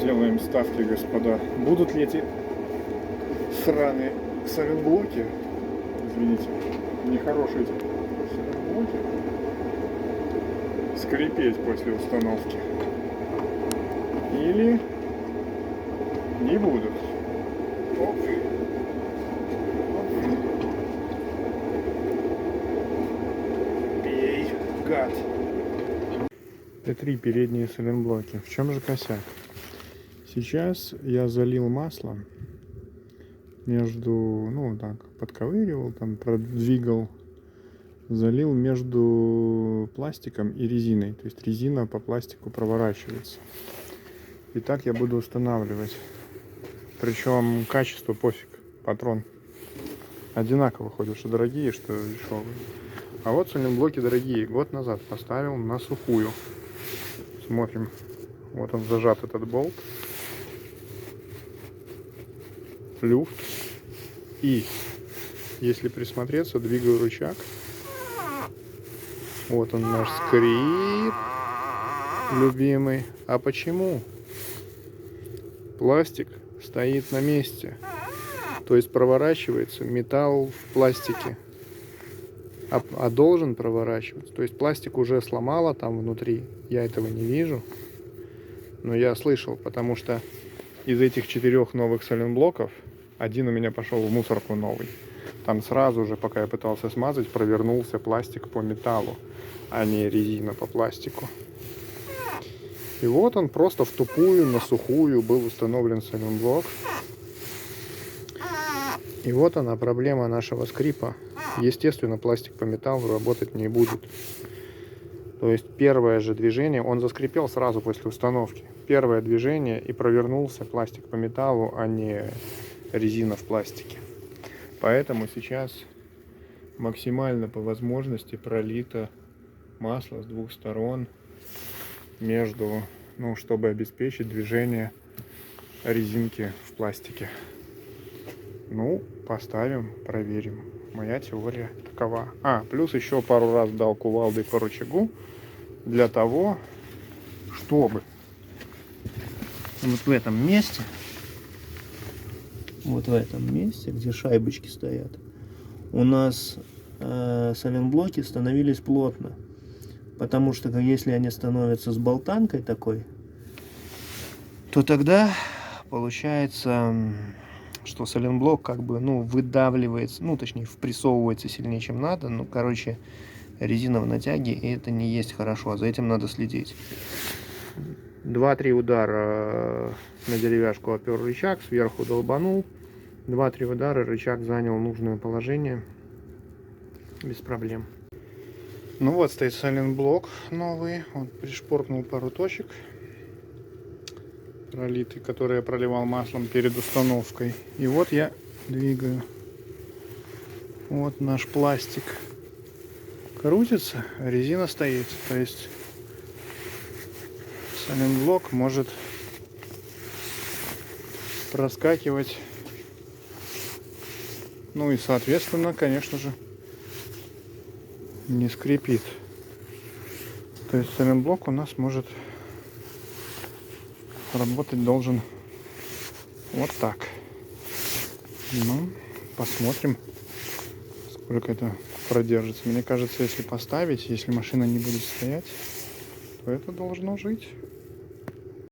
Делаем ставки, господа. Будут ли эти сраные сайлентблоки, извините, нехорошие эти сайлентблоки, скрипеть после установки? Или не будут? Пей, гад. Т3 передние сайлентблоки. В чем же косяк? Сейчас я залил масло между, ну так, подковыривал, там продвигал, залил между пластиком и резиной. То есть резина по пластику проворачивается. И так я буду устанавливать. Причем качество пофиг, патрон одинаково ходят, что дорогие, что дешевые. А вот сайлентблоки дорогие. Год назад поставил на сухую. Смотрим. Вот он зажат, этот болт. Люфт. И если присмотреться, двигаю рычаг. Вот он наш скрип любимый. А почему? Пластик стоит на месте. То есть проворачивается металл в пластике. А должен проворачиваться. То есть пластик уже сломало там внутри. Я этого не вижу. Но я слышал, потому что из этих 4 новых сайлентблоков один у меня пошел в мусорку новый. Там сразу же, пока я пытался смазать, провернулся пластик по металлу, а не резина по пластику. И вот он просто в тупую, на сухую был установлен сайлентблок. И вот она проблема нашего скрипа. Естественно, пластик по металлу работать не будет. То есть первое же движение, он заскрипел сразу после установки. Первое движение и провернулся пластик по металлу, а не резина в пластике. Поэтому сейчас максимально по возможности пролито масло с двух сторон между, ну, чтобы обеспечить движение резинки в пластике. Ну, поставим, проверим. Моя теория такова. Плюс еще пару раз дал кувалдой по рычагу для того, чтобы вот в этом месте, где шайбочки стоят, у нас сайлентблоки становились плотно. Потому что если они становятся с болтанкой такой, то тогда получается, что сайлентблок как бы, ну, выдавливается, ну, точнее, впрессовывается сильнее, чем надо. Ну, короче, резина в натяге, и это не есть хорошо. За этим надо следить. 2-3 удара на деревяшку опер рычаг, сверху долбанул. 2-3 удара, рычаг занял нужное положение. Без проблем. Ну вот стоит сайлентблок новый. Он пришпоркнул пару точек, пролитый, который я проливал маслом перед установкой. И вот я двигаю. Вот наш пластик крутится, а резина стоит. То есть сайлентблок может проскакивать. Ну и соответственно, конечно же, не скрипит. То есть сайлентблок у нас может работать, должен вот так. Ну, посмотрим, сколько это продержится. Мне кажется, если поставить, если машина не будет стоять, то это должно жить.